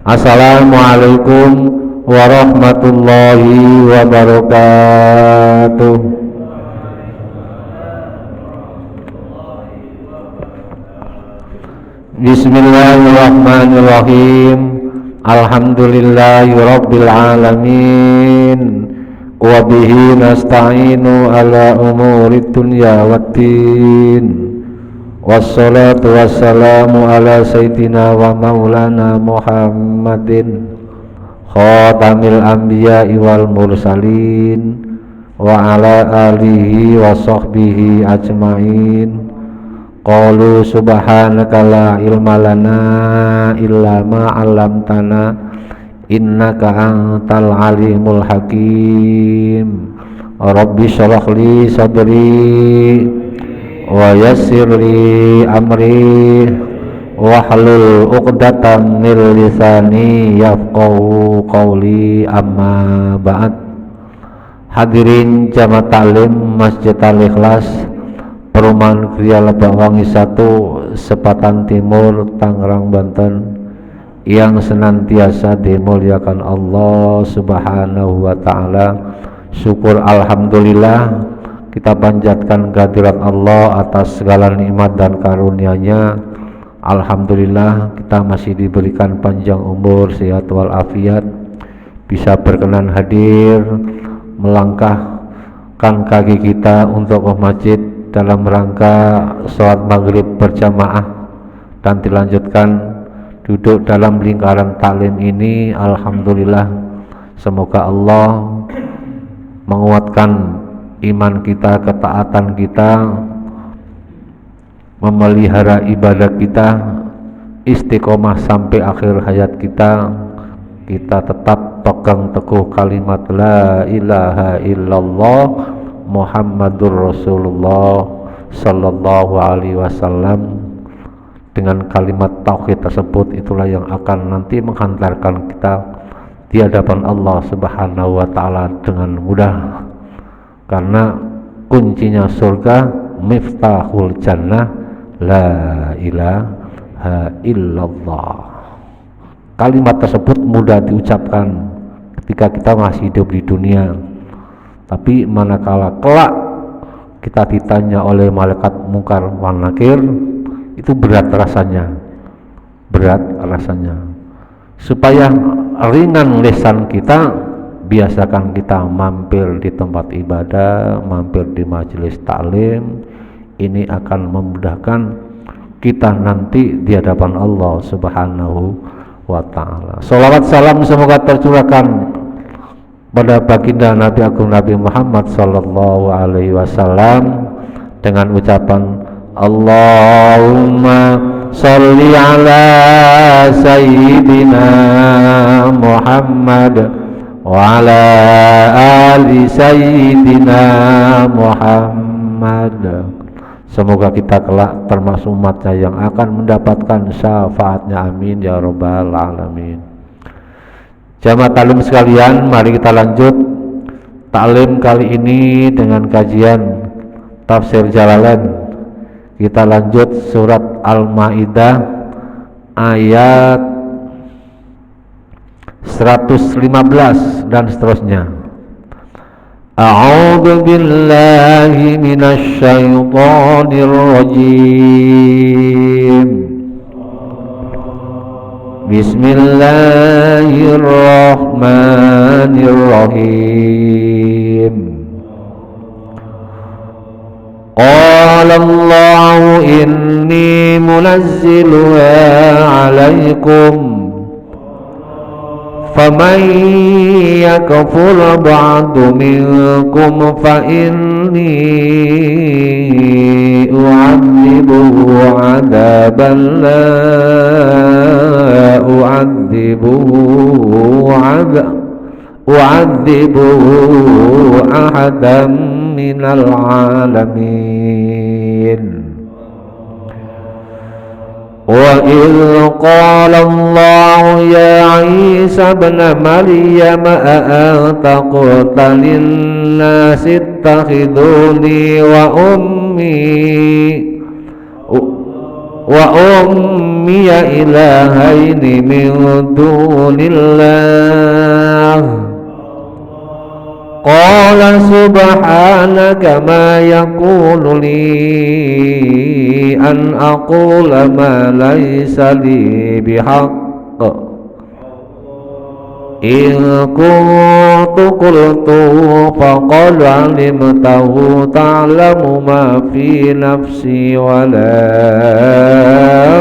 Assalamualaikum warahmatullahi wabarakatuh. Bismillahirrahmanirrahim. Alhamdulillahi rabbil alamin. Wa bihi nasta'inu ala umurid dunya waddin. Wassalatu wassalamu ala sayyidina wa maulana Muhammadin khatamil anbiya'i wal mursalin wa ala alihi wa sahbihi ajma'in. Qalu subhanaka la ilma lana illa ma 'allamtana innaka antal alimul hakim. Rabbi shrah li sadri wa yassir li amri wahlul 'uqdatam min lisani yafqahu qawli, amma ba'd. Hadirin jamaah taklim Masjid Al-Ikhlas Perumahan Gria Lebakwangi 1, Sepatan Timur, Tangerang, Banten, yang senantiasa dimuliakan Allah Subhanahu wa ta'ala. Syukur alhamdulillah kita panjatkan kehadirat Allah atas segala nikmat dan karunia-Nya. Alhamdulillah kita masih diberikan panjang umur, sehat walafiat, bisa berkenan hadir melangkahkan kaki kita untuk ke masjid dalam rangka sholat maghrib berjamaah dan dilanjutkan duduk dalam lingkaran taklim ini. Alhamdulillah, semoga Allah menguatkan iman kita, ketaatan kita, memelihara ibadah kita, istiqomah sampai akhir hayat kita. Kita tetap pegang teguh kalimat la ilaha illallah Muhammadur Rasulullah sallallahu alaihi wasallam. Dengan kalimat tauhid tersebut, itulah yang akan nanti menghantarkan kita di hadapan Allah Subhanahu wa taala dengan mudah. Karena kuncinya surga, miftahul jannah, la ilaha illallah. Kalimat tersebut mudah diucapkan ketika kita masih hidup di dunia, tapi manakala kelak kita ditanya oleh malaikat mungkar wan nakir, itu berat rasanya. Supaya ringan lisan kita, biasakan kita mampir di tempat ibadah, mampir di majelis taklim. Ini akan memudahkan kita nanti di hadapan Allah Subhanahu wa ta'ala. Sholawat salam semoga tercurahkan pada baginda Nabi Agung Nabi Muhammad sallallahu alaihi wasallam dengan ucapan Allahumma sholli ala sayyidina Muhammad wa ala ali sayyidina Muhammad. Semoga kita kelak termasuk umatnya yang akan mendapatkan syafaatnya, amin ya rabbal alamin. Jamaah taklim sekalian, mari kita lanjut taklim kali ini dengan kajian tafsir Jalalain. Kita lanjut surat Al-Maidah ayat 115 dan seterusnya. A'udzu billahi minasy syaithanir rajim. Bismillahirrahmanirrahim. Qala Allahu inni munazziluha 'alaikum faman yakfur ba'du minkum fa inni u'adzibuhu 'adzaban la u'adzibuhu ahadan minal 'alamin. وَإِذْ قَالَ اللَّهُ يَا عِيسَى ابْنَ مَرْيَمَ أَأَنْتَ قُلْتَ لِلنَّاسِ اتَّخِذُونِي وَأُمِّي wa ummiya ilahaini min dunillah. Qala subhanaka ma yakunu li an aqula ma laysa li bihaqq in kuntu qultu faqad alimtahu ta'lamu ma fi nafsi wa la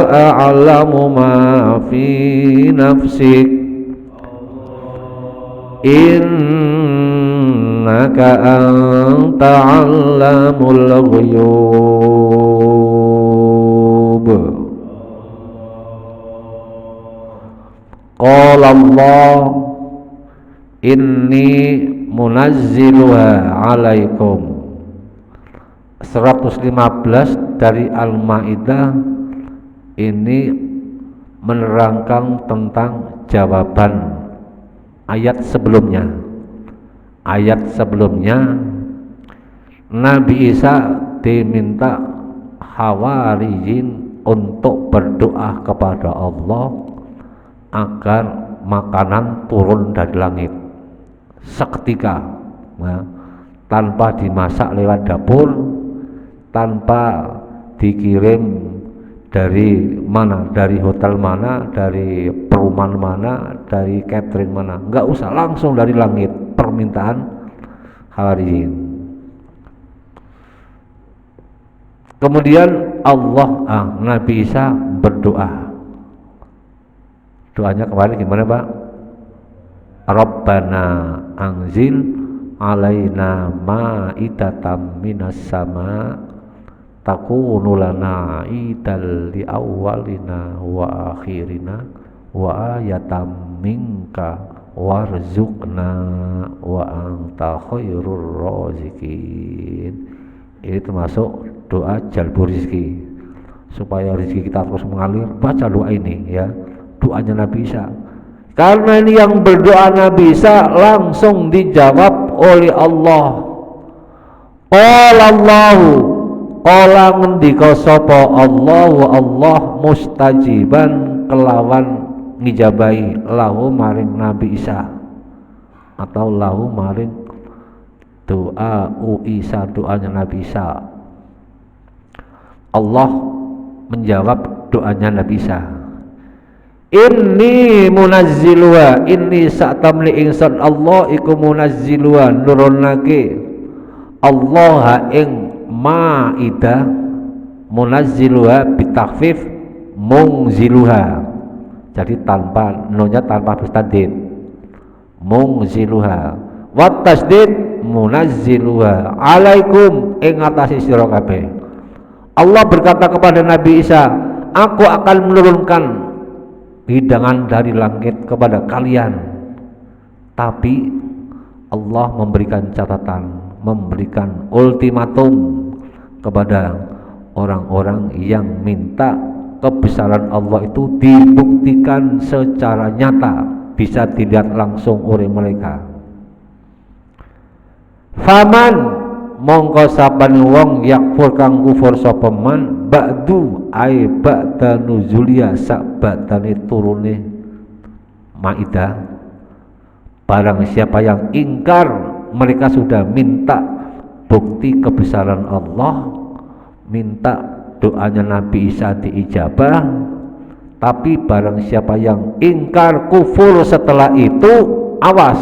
a'lamu ma fi nafsik innaka anta 'allamul ghuyub. Qala Allah inni munazziluha 'alaikum. 115 dari Al-Maidah ini menerangkan tentang jawaban ayat sebelumnya. Ayat sebelumnya Nabi Isa diminta Hawariyin untuk berdoa kepada Allah agar makanan turun dari langit seketika, ya, tanpa dimasak lewat dapur, tanpa dikirim dari mana, dari hotel mana, dari perumahan mana, dari catering mana, enggak usah, langsung dari langit permintaan Hawariyin. Kemudian Nabi Isa berdoa. Doanya kemarin gimana, Pak? Rabbana anzil alaina ma'idatan minas sama takunu lana idal li awwalina wa akhirina wa ayatam minka warzuqna wa anta khairur raziqin. Ini termasuk doa jalbur rizki, supaya rezeki kita terus mengalir. Baca doa ini, ya, doanya Nabi Isa. Karena ini yang berdoa Nabi Isa langsung dijawab oleh Allah. Qala Allahu, qala ngendika sapa Allah mustajiban kelawan ngijabahi lahu maring Nabi Isa, atau lahu maring doa Isa, doanya Nabi Isa. Allah menjawab doanya Nabi Isa. Inni munazziluha, inni sa'tamli ingsun Allah iku munazziluha nurunake Allah ing Maidah, munazziluha bitakhfif mungziluha, jadi tanpa nonya, tanpa tasdid, mungziluha wa tasdid munazziluha alaikum ing atase sira kabeh. Allah berkata kepada Nabi Isa, aku akan menurunkan hidangan dari langit kepada kalian. Tapi Allah memberikan catatan, memberikan ultimatum kepada orang-orang yang minta kebesaran Allah itu dibuktikan secara nyata, bisa dilihat langsung oleh mereka. Faman mongko saban wong yakfur kang kufur sapa man ba'du ai ba'da nuzulia sak badane turune Maidah, barang siapa yang ingkar, mereka sudah minta bukti kebesaran Allah, minta doanya Nabi Isa diijabah, tapi barang siapa yang ingkar kufur setelah itu, awas,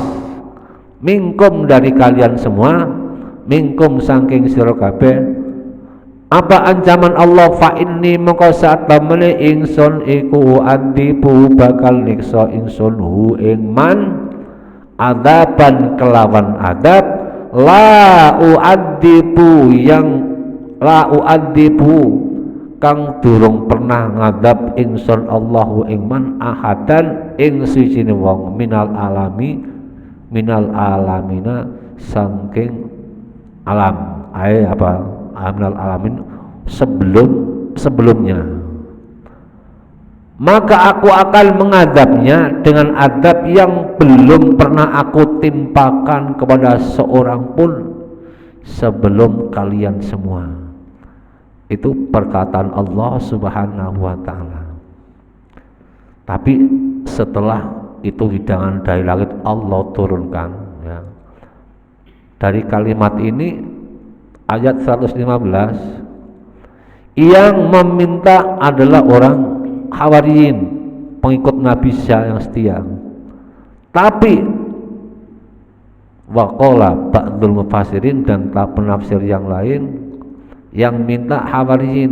minkum dari kalian semua, minkum saking sira kabeh. Apa ancaman Allah? Fa inni mongko sak temene ingsun iku adibu bakal niksa ingsun hu ing man adaban kelawan adab la uadibu yang la uadibu kang durung pernah ngadab ingsun Allahu ing man ahadan ing sijine wong minal alamina saking alam minal alamin sebelumnya. Maka aku akan mengadabnya dengan adab yang belum pernah aku timpakan kepada seorang pun sebelum kalian semua. Itu perkataan Allah Subhanahu wa taala. Tapi setelah itu hidangan dari langit Allah turunkan, ya. Dari kalimat ini ayat 115, yang meminta adalah orang Hawariyin, pengikut Nabi Isa yang setia. Tapi waqala ba'dul mufassirin, dan penafsir yang lain, yang minta Hawariyin,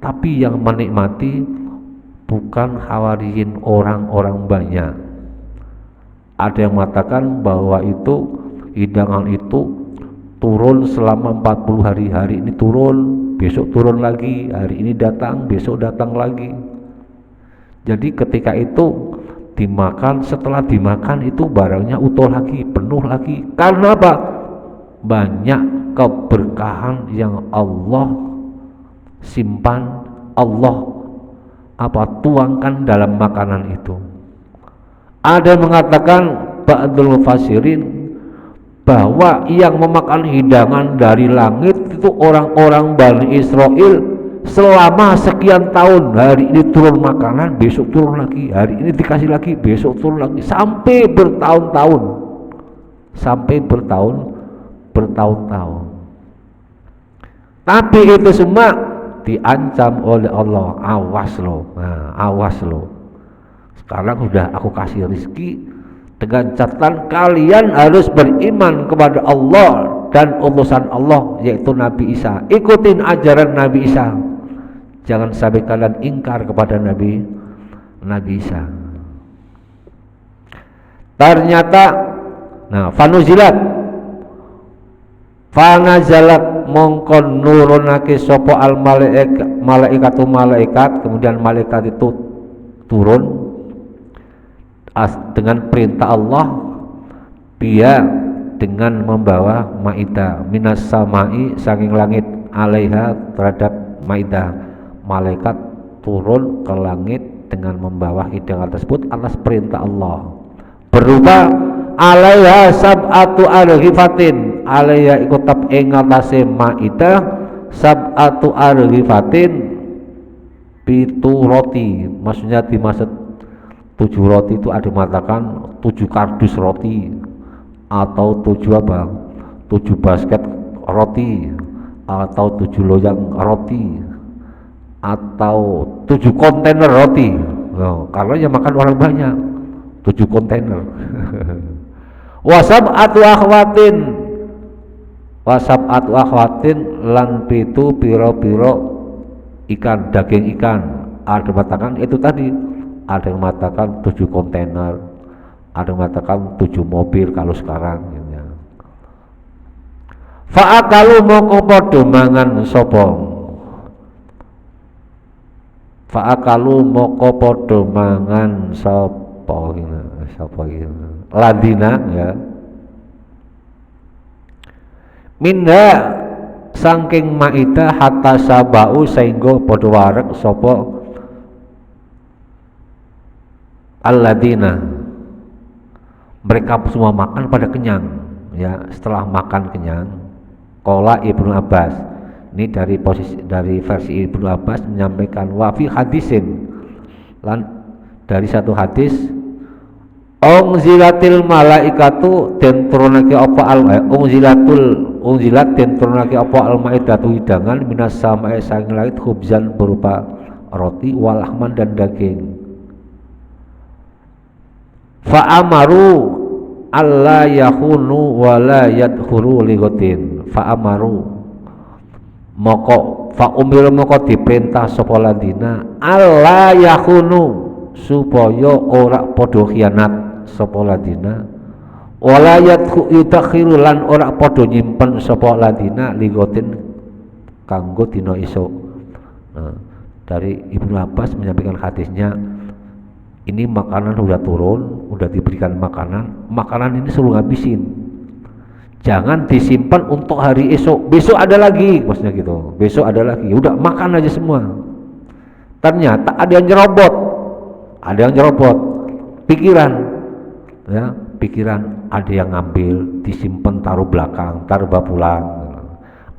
tapi yang menikmati bukan Hawariyin orang-orang banyak. Ada yang mengatakan bahwa itu hidangan itu turun selama 40 hari. Hari ini turun, besok turun lagi, hari ini datang, besok datang lagi. Jadi ketika itu dimakan, setelah dimakan itu barangnya utuh lagi, penuh lagi. Karena apa? Banyak keberkahan yang Allah simpan, Allah tuangkan dalam makanan itu. Ada yang mengatakan ba'dul mufassirin bahwa yang memakan hidangan dari langit itu orang-orang Bani Israel selama sekian tahun. Hari ini turun makanan, besok turun lagi, hari ini dikasih lagi, besok turun lagi, sampai bertahun-tahun, bertahun-tahun. Tapi itu semua diancam oleh Allah, awas lo. Nah, awas lo, sekarang sudah aku kasih rizki, dengan catatan kalian harus beriman kepada Allah dan utusan Allah, yaitu Nabi Isa. Ikutin ajaran Nabi Isa, jangan sampai kalian ingkar kepada Nabi Isa. Ternyata fanazalat mongkon nurunake sopo al malaikatu malaikat, kemudian malaikat itu turun dengan perintah Allah, dia dengan membawa maidah minas samai, saking langit, alaiha, terhadap maidah. Malaikat turun ke langit dengan membawa hidangan tersebut atas perintah Allah, berupa alaiha sab'atu arghifatin, alaiha ikutab ing atase maidah sab'atu arghifatin, pitu roti. Maksudnya dimaksud 7 roti itu ada mengatakan 7 kardus roti, atau 7 basket roti, atau 7 loyang roti, atau 7 kontainer roti. Karena yang makan orang banyak, 7 kontainer. Wasab'atu akhwatin lan pitu piro-piro ikan, daging ikan. Ada mengatakan itu tadi, ada yang mengatakan 7 kontainer, ada yang mengatakan 7 mobil kalau sekarang, ya. Fa'akalu moko padha mangan sapa, fa'akalu moko padha mangan sapa ladina, ya, minha saking maidah hatta sabau, sehingga padha wareg sapa alladzina, mereka semua makan pada kenyang, ya. Setelah makan kenyang, qala Ibnu Abbas, ini dari versi Ibnu Abbas menyampaikan, wa fi hadisin, lan dari satu hadis, unzilatil malaikatu, den turunake apa unzilat den turunake apa al maidatu, hidangan minas sama'i saking langit, khubzan berupa roti, walahman dan daging. Fa'amaru alla yakhunu wa la yadkhuru ligotin. Fa'amaru moko fa'umir moko diperintah sapa ladina alla yakhunu, supaya ora padha khianat sapa ladina, wala yadkhiru lan ora padha nyimpen sapa ladina ligotin kanggo dina esuk. Dari Ibnu Abbas menyampaikan hadisnya, ini makanan sudah turun, sudah diberikan makanan ini suruh ngabisin, jangan disimpan untuk hari esok, besok ada lagi, maksudnya gitu, besok ada lagi, udah makan aja semua. Ternyata ada yang nyerobot pikiran, ya, ada yang ngambil, disimpan taruh belakang, taruh pulang,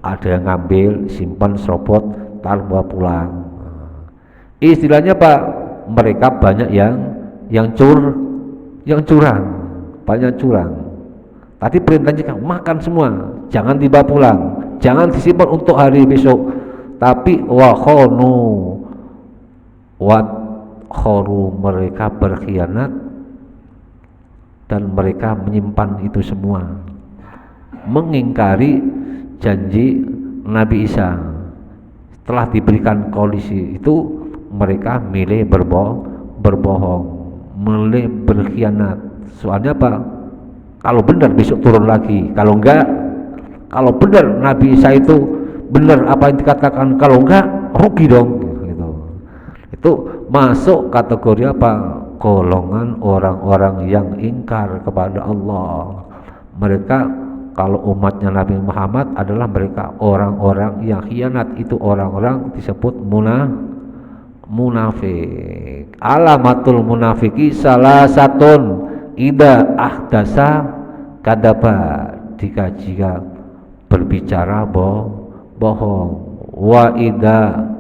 ada yang ngambil, simpan, serobot, tar bawa pulang. Istilahnya Pak, mereka banyak yang curang, banyak curang. Tadi perintahnya makan semua, jangan dibawa pulang, jangan disimpan untuk hari besok. Tapi wa khoru, mereka berkhianat dan mereka menyimpan itu semua, mengingkari janji Nabi Isa. Setelah diberikan kondisi itu, mereka milih berbohong, milih berkhianat. Soalnya apa? Kalau benar besok turun lagi, kalau enggak, kalau benar Nabi Isa itu benar apa yang dikatakan, kalau enggak rugi dong gitu. Itu masuk kategori apa? Golongan orang-orang yang ingkar kepada Allah. Mereka, kalau umatnya Nabi Muhammad adalah mereka orang-orang yang khianat. Itu orang-orang disebut munafik. Alamatul munafiki salah satun ida ahdasa kadaba, jika berbicara bohong, wa ida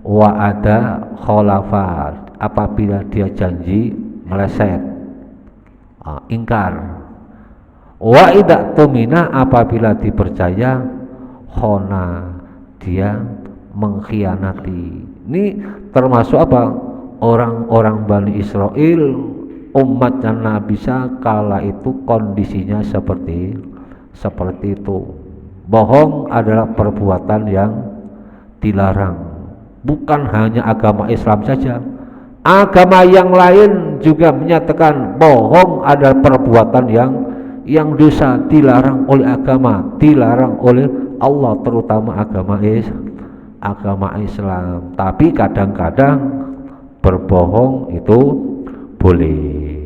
wa ada kholafat, apabila dia janji meleset, ingkar. Wa ida tumina, apabila dipercaya, khona, dia mengkhianati. Ini termasuk apa? Orang-orang Bani Israel, umatnya Nabi Isa kala itu kondisinya seperti itu. Bohong adalah perbuatan yang dilarang. Bukan hanya agama Islam saja, agama yang lain juga menyatakan bohong adalah perbuatan yang dosa, dilarang oleh agama, dilarang oleh Allah, terutama agama Islam. Tapi kadang-kadang berbohong itu boleh,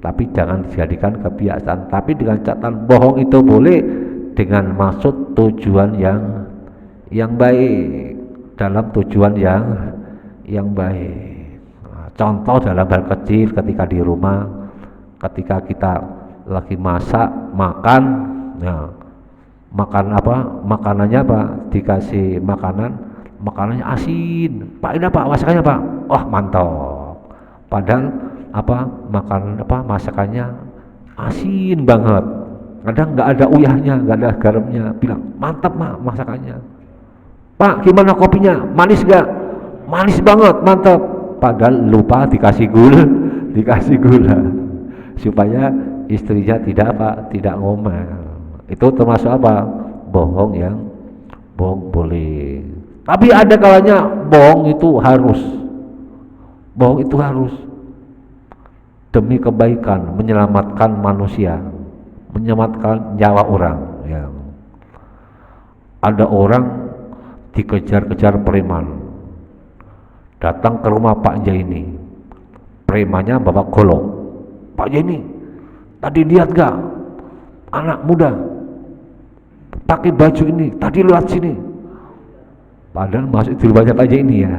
tapi jangan dijadikan kebiasaan. Tapi dengan catatan bohong itu boleh dengan maksud tujuan yang baik, dalam tujuan yang baik. Contoh dalam hal kecil, ketika di rumah, ketika kita lagi masak, makan apa, makanannya apa, dikasih makanannya asin, Pak ini Pak masakannya Pak, wah mantap. Padahal masakannya asin banget, kadang nggak ada uyahnya, nggak ada garamnya, bilang mantap masakannya. Pak gimana kopinya, manis gak? Manis banget, mantap. Padahal lupa dikasih gula supaya istrinya tidak ngomel. Itu termasuk apa? Bohong boleh. Tapi ada kalanya bohong itu harus demi kebaikan, menyelamatkan manusia, menyelamatkan nyawa orang. Ya. Ada orang dikejar-kejar preman, datang ke rumah Pak Jaini, premannya bawa golok. Pak Jaini, tadi lihat gak anak muda pakai baju ini, tadi lihat sini. Padahal masuk di rumahnya Pak Jaini ya.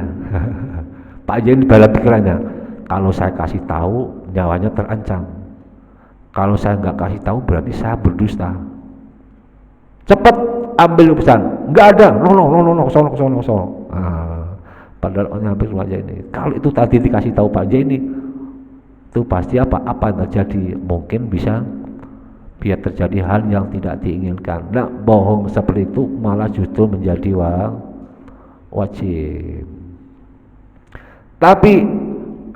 Pak Jaini bala pikirannya, kalau saya kasih tahu nyawanya terancam, kalau saya nggak kasih tahu berarti saya berdusta. Cepat ambil pesan, nggak ada, no, sono. Padahal nyampe rumah Jaini. Kalau itu tadi dikasih tahu Pak Jaini, itu pasti apa yang terjadi? Mungkin bisa biar terjadi hal yang tidak diinginkan. Nah, bohong seperti itu malah justru menjadi wajib. Tapi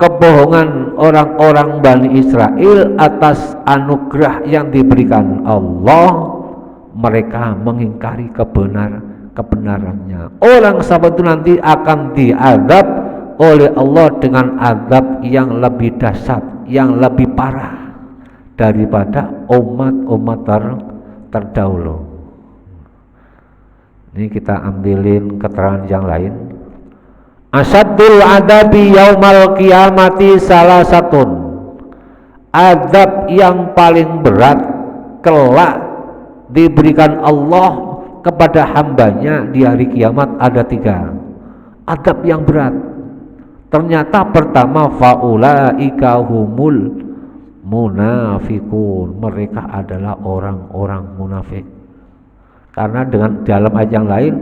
kebohongan orang-orang Bani Israel atas anugerah yang diberikan Allah, mereka mengingkari kebenarannya. Orang seperti itu nanti akan diazab oleh Allah dengan azab yang lebih dahsyat, yang lebih parah daripada umat-umat terdahulu. Ini kita ambilin keterangan yang lain. Asaddul adabi yaumal qiyamati salah satun, azab yang paling berat kelak diberikan Allah kepada hambanya di hari kiamat ada 3 azab yang berat. Ternyata pertama, faulaika humul munafikun, mereka adalah orang-orang munafik. Karena dengan dalam ayat yang lain,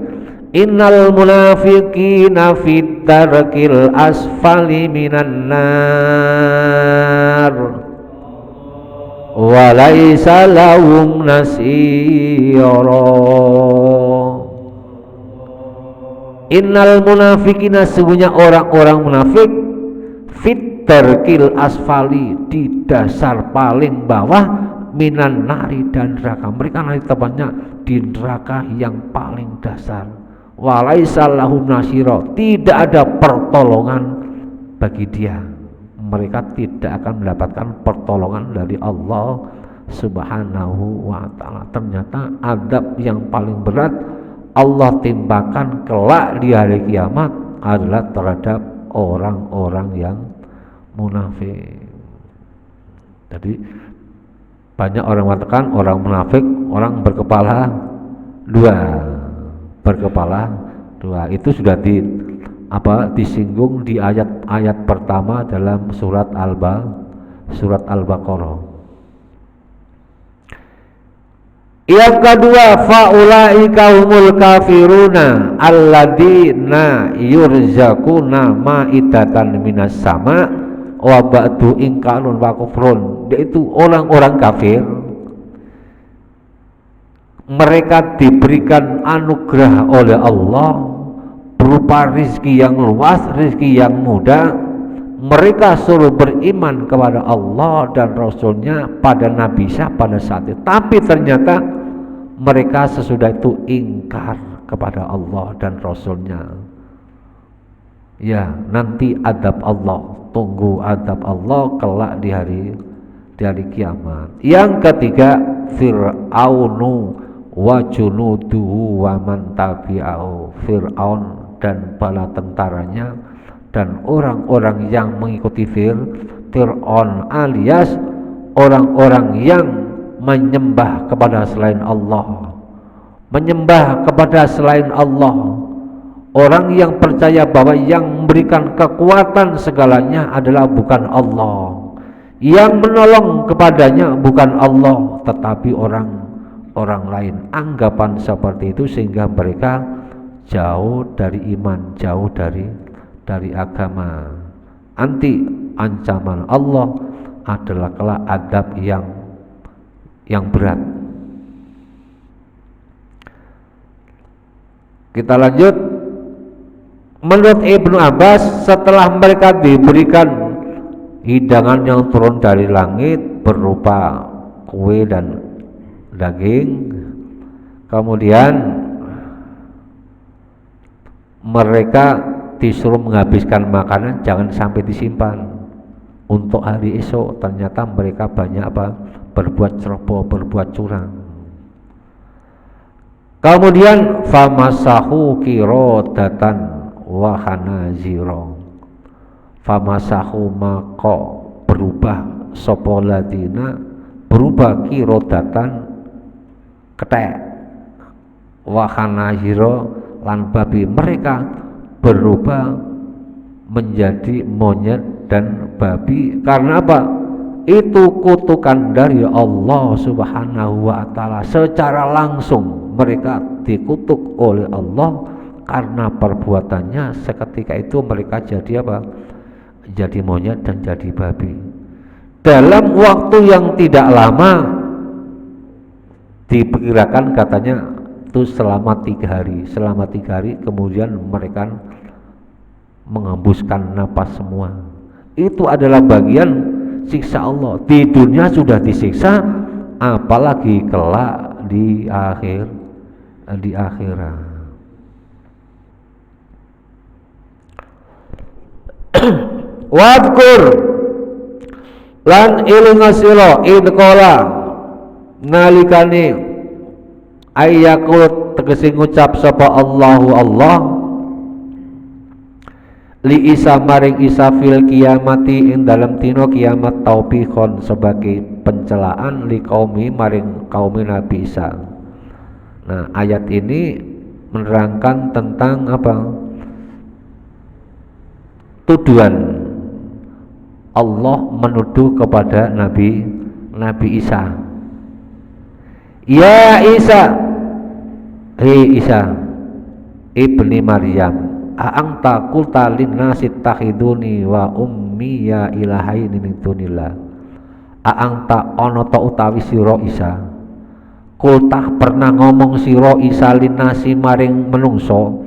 Innal munafiqina fit darkil asfali minan nar wa laisa lahum nasira. Innal munafiqina, sesungguhnya orang-orang munafik, fit darkil asfali, di dasar paling bawah, minan nari, dan neraka. Mereka nanti tempatnya di neraka yang paling dasar. Walaisa lahum nasira, tidak ada pertolongan bagi dia. Mereka tidak akan mendapatkan pertolongan dari Allah Subhanahu wa ta'ala. Ternyata adab yang paling berat Allah timpakan kelak di hari kiamat adalah terhadap orang-orang yang munafik. Jadi banyak orang mengatakan orang munafik orang berkepala dua. Itu sudah disinggung di ayat pertama dalam surat Al-Baqarah. Yang kedua, faulaika humul kafiruna alladzina yurzaquna ma'idatan minas sama wa ba'du inkanun wa kufrun. Yaitu orang-orang kafir, mereka diberikan anugerah oleh Allah berupa rizki yang luas, rizki yang mudah. Mereka suruh beriman kepada Allah dan Rasulnya pada Nabi Isa pada saat itu, tapi ternyata mereka sesudah itu ingkar kepada Allah dan Rasulnya. Ya, nanti adab Allah, tunggu adab Allah kelak di hari kiamat. Yang ketiga, Fir'aunu wa junuduhu wa man tabi'ahu. Fir'aun dan bala tentaranya dan orang-orang yang mengikuti Fir'aun alias orang-orang yang menyembah kepada selain Allah, orang yang percaya bahwa yang memberikan kekuatan segalanya adalah bukan Allah, yang menolong kepadanya bukan Allah tetapi orang lain. Anggapan seperti itu sehingga mereka jauh dari iman, jauh dari agama. Anti ancaman Allah adalah kelak adab yang berat. Kita lanjut. Menurut Ibnu Abbas, setelah mereka diberikan hidangan yang turun dari langit berupa kue dan daging, kemudian mereka disuruh menghabiskan makanan, jangan sampai disimpan untuk hari esok. Ternyata mereka banyak berbuat ceroboh, berbuat curang. Kemudian famasahu qiradatan wa khanazira. Famasahu, maka berubah sapa ladina, berubah qiradatan ketek, wa khanazira lan babi. Mereka berubah menjadi monyet dan babi. Karena apa? Itu kutukan dari Allah Subhanahu wa ta'ala. Secara langsung mereka dikutuk oleh Allah karena perbuatannya. Seketika itu mereka jadi apa? Jadi monyet dan jadi babi. Dalam waktu yang tidak lama, diperkirakan katanya itu selama 3 hari. Selama 3 hari kemudian mereka menghembuskan napas semua. Itu adalah bagian siksa Allah. Di dunia sudah disiksa, apalagi kelak di akhirat. Wadkur lan ilinga sira idqala nalikane ayyakul tegese ngucap sapa Allahu Allah li Isa maring Isa fil kiamati ing dalam dina kiamat taubikhon sebagai pencelaan li qaumi maring kaum Nabi Isa. Nah, ayat ini menerangkan tentang apa? Tuduhan Allah menuduh kepada Nabi Isa. Ya Isa, hei Isa, ibni Maryam a'anta qulta linnasi takhiduni wa ummiya ilahaini min dunillah. A'anta ana ta utawi sira Isa kultah pernah ngomong sira Isa linnasi maring menungso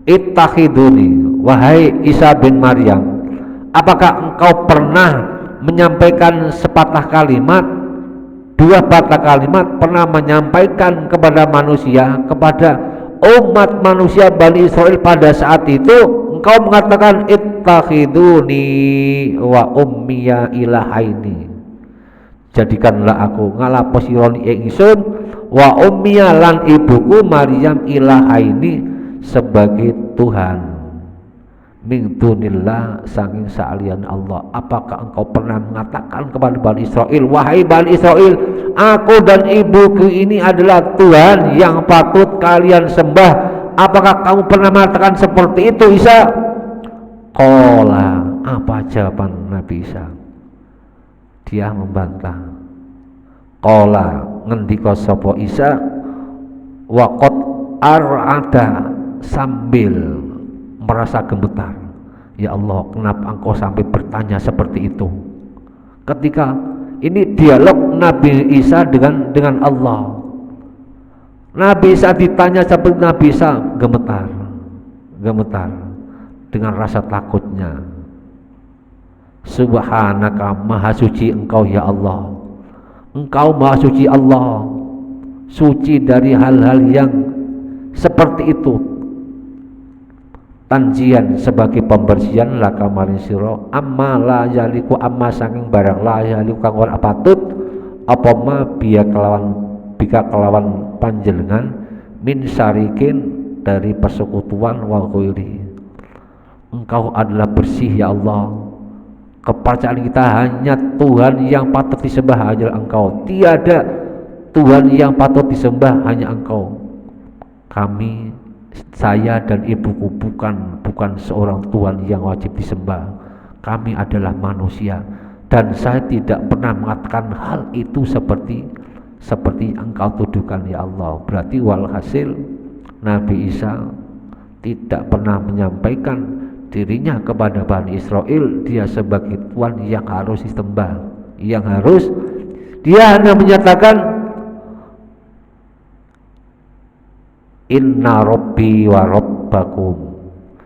ittakhiduni wahai Isa bin Maryam, apakah engkau pernah menyampaikan sepatah kalimat, dua patah kalimat, pernah menyampaikan kepada manusia, kepada umat manusia Bani Israel pada saat itu engkau mengatakan ittakhiduni wa ummiya ilahaini, jadikanlah aku ngalapo sironi ingsun wa ummiya lan ibuku Maryam ilahaini sebagai Tuhan min dunillah saking sa'alian Allah. Apakah engkau pernah mengatakan kepada Bani Israel, wahai Bani Israel, aku dan ibuku ini adalah Tuhan yang patut kalian sembah? Apakah kamu pernah mengatakan seperti itu Isa? Qala, apa jawaban Nabi Isa? Dia membantah. Qala, ngendika sapa Isa, waqad ar'ada, sambil merasa gemetar, ya Allah, kenapa engkau sampai bertanya seperti itu? Ketika ini dialog Nabi Isa dengan Allah, Nabi Isa ditanya seperti Nabi Isa gemetar dengan rasa takutnya. Subhanaka, maha suci engkau ya Allah, engkau maha suci Allah, suci dari hal-hal yang seperti itu. Tanjian sebagai pembersihan laka maring sira amma la yaliku, amma saking barang la yaliku kang ora patut apa ma biya kelawan panjenengan min syarikin dari persekutuan wa ghairi. Engkau adalah bersih ya Allah, kepercayaan kita hanya Tuhan yang patut disembah adalah Engkau, tiada Tuhan yang patut disembah, hanya Engkau. Kami, saya dan ibuku bukan seorang Tuhan yang wajib disembah. Kami adalah manusia dan saya tidak pernah mengatakan hal itu seperti engkau tuduhkan ya Allah. Berarti walhasil Nabi Isa tidak pernah menyampaikan dirinya kepada Bani Israel dia sebagai Tuhan yang harus disembah, dia hanya menyatakan inna rabbi wa rabbakum,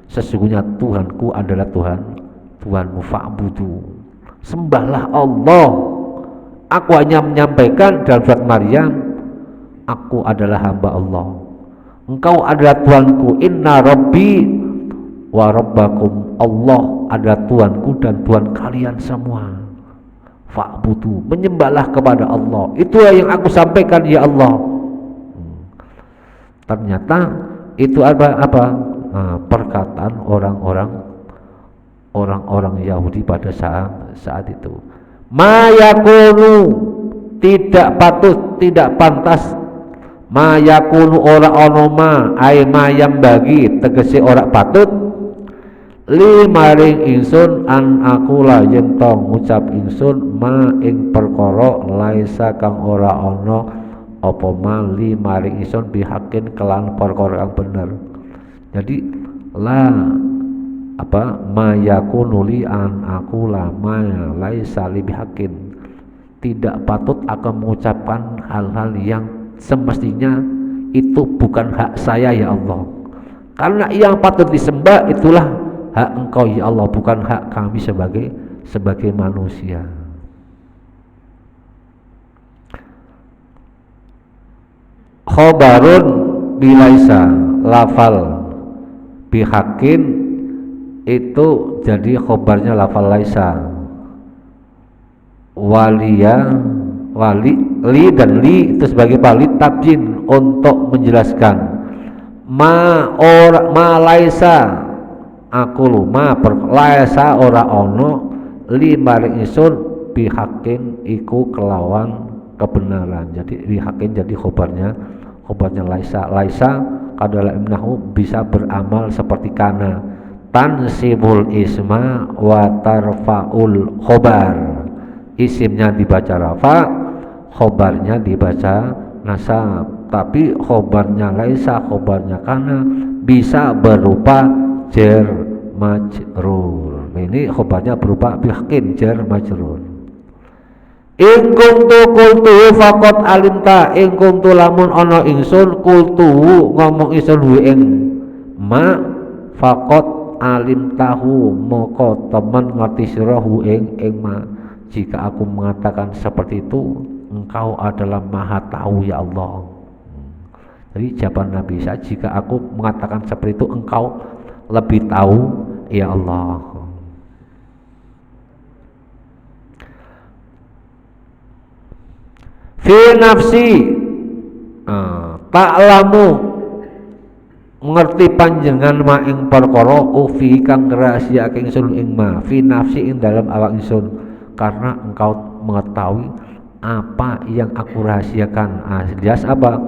sesungguhnya Tuhanku adalah Tuhanmu, fa'budu, sembahlah Allah. Aku hanya menyampaikan dalam surat Maryam, aku adalah hamba Allah, engkau adalah Tuhanku. Inna rabbi wa rabbakum, Allah adalah Tuhanku dan Tuhan kalian semua. Fa'budu, menyembahlah kepada Allah, itulah yang aku sampaikan ya Allah. Ternyata itu apa? Perkataan orang-orang Yahudi pada saat itu. Ma yakunu, tidak patut, tidak pantas. Ma yakunu ora ono ma, ai ma yang bagi, tegese ora patut. Li maring ingsun an akula yen to ngucap ingsun ma ing perkara laisa kang ora ono apa mali maring ingsun bihakin kelan perkara kang bener. Jadi ma yakunu li an akula ma laisa li bihakin, tidak patut akan mengucapkan hal-hal yang semestinya itu bukan hak saya ya Allah, karena yang patut disembah itulah hak engkau ya Allah, bukan hak kami sebagai manusia. Khobarun bilaisa, lafal bihakin itu jadi khobarnya lafal laisa. Waliya, wali, li dan li itu sebagai balik tabjin untuk menjelaskan. Ma laisa aku ma laisa ora ono li maring isun bihakin iku kelawan kebenaran. Jadi bihakin jadi khobarnya laisa adalah imnahu bisa beramal seperti kana, tansibul isma wa tarfaul khobar, isimnya dibaca rafa, khobarnya dibaca nasab. Tapi khobarnya laisa, khobarnya kana bisa berupa jar majrur. Ini khobarnya berupa bihakin jar majrur. In kuntu kultu faqad alimta, in kuntu lamun ana ingsun kultu ngomong ingsun hu ing ma faqad alimtahu moko temen ngerti sira hu ing ma. Jika aku mengatakan seperti itu, engkau adalah maha tahu ya Allah. Jadi jawaban Nabi Isa, jika aku mengatakan seperti itu, engkau lebih tahu ya Allah. Fi nafsi ta'lamu ngerti panjenengan ma ing perkara ufi kang rahasiake ingsun ing ma fi nafsi ing dalam awak ingsun, karena engkau mengetahui apa yang aku rahasiakan. Jelas apa?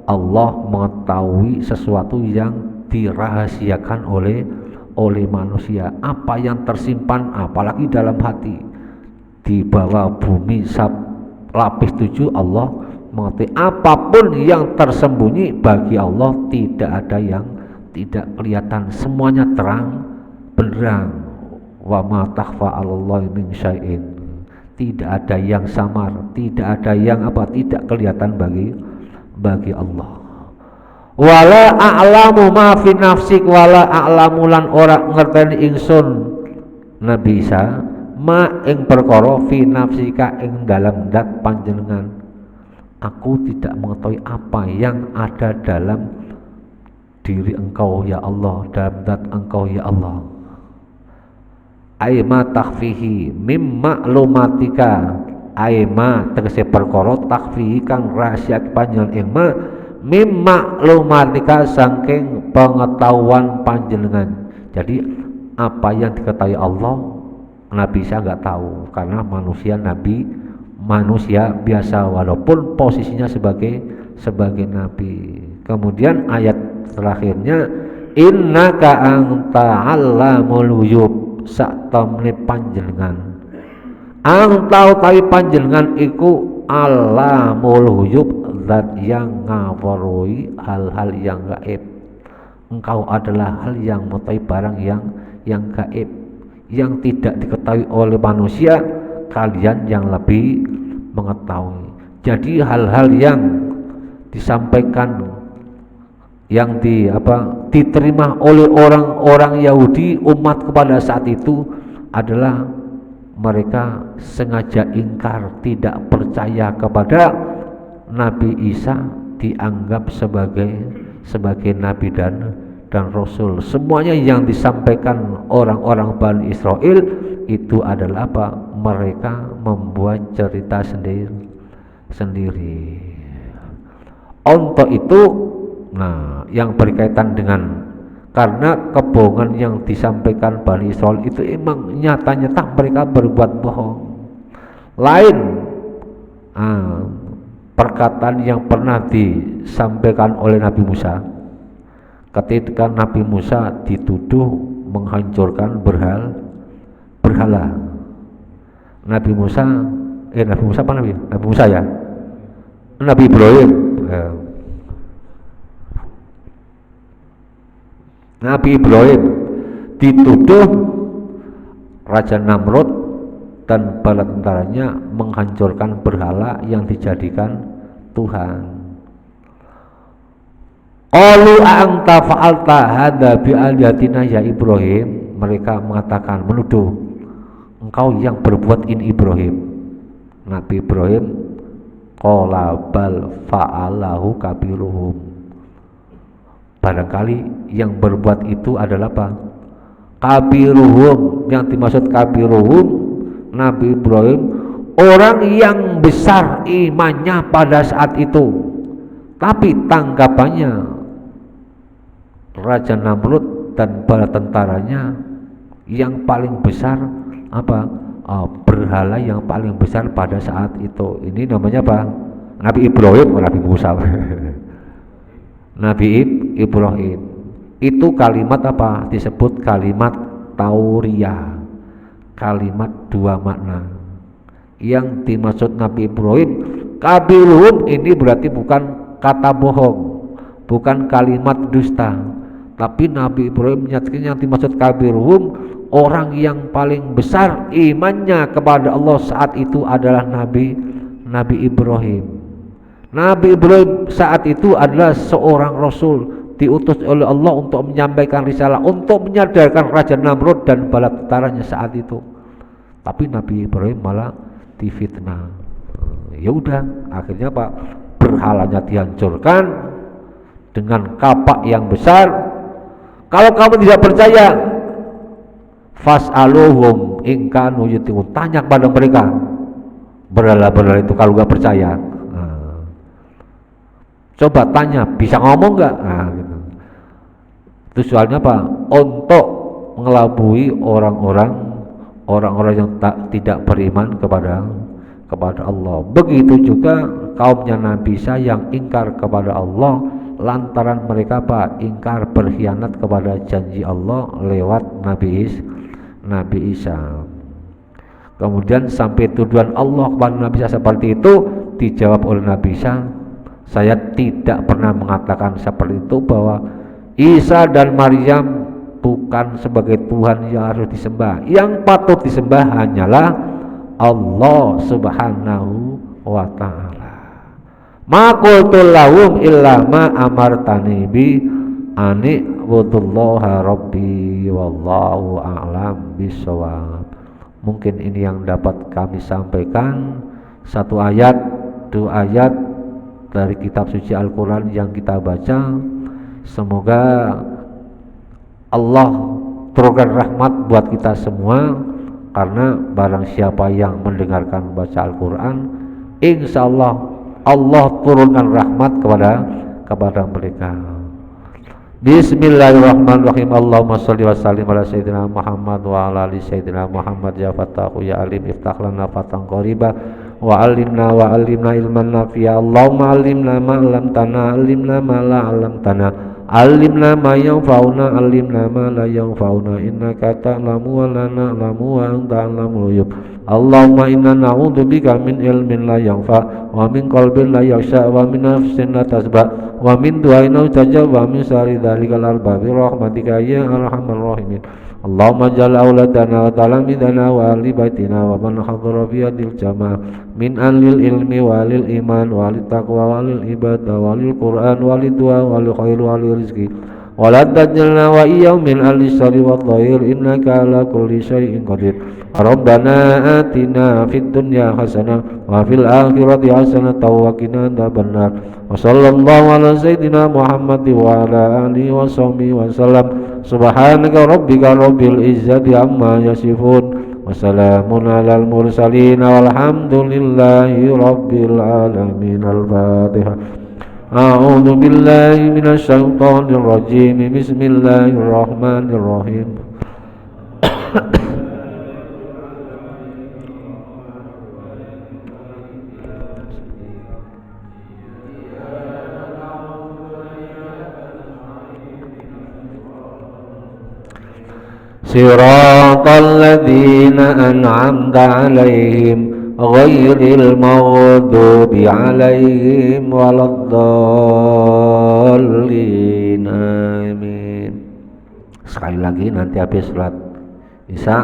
Allah mengetahui sesuatu yang dirahasiakan oleh manusia, apa yang tersimpan apalagi dalam hati di bawah bumi lapis 7. Allah mengerti apapun yang tersembunyi bagi Allah, tidak ada yang tidak kelihatan, semuanya terang benderang. Wa ma takhfa 'alallahi min syai'in, tidak ada yang samar, tidak ada yang tidak kelihatan bagi Allah. Wala a'lamu ma fi nafsik wala a'lamu lan ora ngerteni ingsun Nabi Isa ma ing perkara fi nafsika ing dalam zat panjenengan. Aku tidak mengetahui apa yang ada dalam diri engkau ya Allah, dalam zat engkau ya Allah. Aima takhfihi mim maklumatika, aima tegese perkara takhfihi kang rahasia panjenengan ing ma mim maklumatika saking pengetahuan panjenengan. Jadi apa yang diketahui Allah, Nabi Isa nggak tahu karena manusia biasa walaupun posisinya sebagai nabi. Kemudian ayat terakhirnya innaka anta allamul ghuyub, sak temne panjenengan angtau tawi panjenengan iku allamul ghuyub, zat yang ngawarui hal-hal yang gaib. Engkau adalah hal yang mengetahui barang yang gaib, yang tidak diketahui oleh manusia, kalian yang lebih mengetahui. Jadi hal-hal yang disampaikan yang diterima oleh orang-orang Yahudi umat kepada saat itu adalah mereka sengaja ingkar, tidak percaya kepada Nabi Isa, dianggap sebagai nabi dan rasul. Semuanya yang disampaikan orang-orang Bani Israel itu adalah mereka membuat cerita sendiri. Untuk itu, yang berkaitan dengan karena kebohongan yang disampaikan Bani Israel itu emang nyata-nyata mereka berbuat bohong. Lain perkataan yang pernah disampaikan oleh Nabi Musa ketika Nabi Musa dituduh menghancurkan berhala. Nabi Musa ya? Nabi Ibrahim. Nabi Ibrahim dituduh Raja Namrud dan bala tentaranya menghancurkan berhala yang dijadikan Tuhan. Qalu a'anta fa'alta hadza bi'alihatina ya Ibrahim, mereka mengatakan, menuduh, engkau yang berbuat ini Ibrahim. Nabi Ibrahim qala bal fa'alahu kabiruhum, barangkali yang berbuat itu adalah kabiruhum. Yang dimaksud kabiruhum Nabi Ibrahim orang yang besar imannya pada saat itu, tapi tanggapannya Raja Namrud dan bala tentaranya yang paling besar berhala yang paling besar pada saat itu. Ini namanya Nabi Ibrahim, Nabi Musa. Nabi Ibrahim itu kalimat disebut kalimat tauriyah, kalimat dua makna. Yang dimaksud Nabi Ibrahim kabiruhum ini berarti bukan kata bohong, bukan kalimat dusta, Tapi Nabi Ibrahim menyatakan yang dimaksud kabiruhum, orang yang paling besar imannya kepada Allah saat itu adalah Nabi Ibrahim. Nabi Ibrahim saat itu adalah seorang rasul, diutus oleh Allah untuk menyampaikan risalah, untuk menyadarkan Raja Namrud dan bala tentaranya saat itu. Tapi Nabi Ibrahim malah difitnah. Ya udah, akhirnya Pak, berhalanya dihancurkan dengan kapak yang besar. Kalau kamu tidak percaya, fas'aluhum in kanu yutiqun, tanya kepada mereka berhala-berhala itu kalau nggak percaya. Coba tanya, bisa ngomong nggak? Gitu. Itu soalnya apa? Untuk mengelabui orang-orang yang tidak beriman kepada Allah. Begitu juga kaumnya Nabi Isa yang ingkar kepada Allah, lantaran mereka apa? Ingkar, berkhianat kepada janji Allah lewat Nabi Isa. Kemudian sampai tuduhan Allah kepada Nabi Isa seperti itu, dijawab oleh Nabi Isa, saya tidak pernah mengatakan seperti itu, bahwa Isa dan Maryam bukan sebagai Tuhan yang harus disembah. Yang patut disembah hanyalah Allah Subhanahu wa ta'ala. Ma qultu lahum illa ma amartani bi ani wudullaha rabbi wallahu a'lam bisawab. Mungkin ini yang dapat kami sampaikan, satu ayat, dua ayat dari kitab suci Al-Quran yang kita baca. Semoga Allah turunkan rahmat buat kita semua, karena barang siapa yang mendengarkan baca Al-Quran, insya Allah Allah turunkan rahmat kepada mereka. Bismillahirrahmanirrahim. Allahumma sholli wa sallim ala sayyidina Muhammad wa ala ali sayyidina Muhammad. Ya Fatahu ya Alim, iftah lana fatan qariba wa alimna ilman nafi'a. Allahumma alimna ma lam tana, alimna ma la alam tana, alimna ma yanfa'una, alimna ma la yanfa'una, innaka ta'lamu wa la na'lamu wa anta a'lamul ghuyub. Allahumma inna na'udzubika min ilmin la yanfa', wa min qalbin la yakhsha, wa min nafsin la tasba', wa min du'ain la tajab, wa min syarri dzalikal arbab, bi rahmatika ya arhamar rahimin. Allahumma ja'al auladana wa talamidana wa ahli baitina wa man hadhara fi hadhil jamaah min alil ilmi wa alil iman wa alit taqwa wa alil ibadah wa alil quran wa alil du'a wa alil khair wa alil rizki wa la tajjalna wa iyyahum min alil syarri wa dhahir, innaka ala kulli syai'in qadir. Rabbana atina fid dunya hasanah wa fil akhirati hasanah wa qina adzabannar. Wa sallallahu ala sayyidina Muhammad wa ala alihi wa sahbihi wa sallam. Subhanaka rabbika rabbil izzati amma yasifun, wa salamun alal mursalin, walhamdulillahi rabbil alamin. Al-Fatihah. A'udzu billahi minasy syaithanir rajim. Bismillahirrahmanirrahim. Siratal ladzina an'amta 'alaihim ghairil maghdubi 'alaihim waladdallin. Amin. Sekali lagi nanti habis salat Isya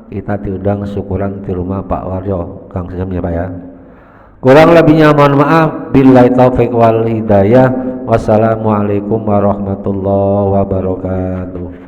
kita diundang syukuran di rumah Pak Waryo, Kang Sejam ya Pak ya. Kurang lebihnya mohon maaf. Billahi taufiq wal hidayah. Wassalamualaikum warahmatullahi wabarakatuh.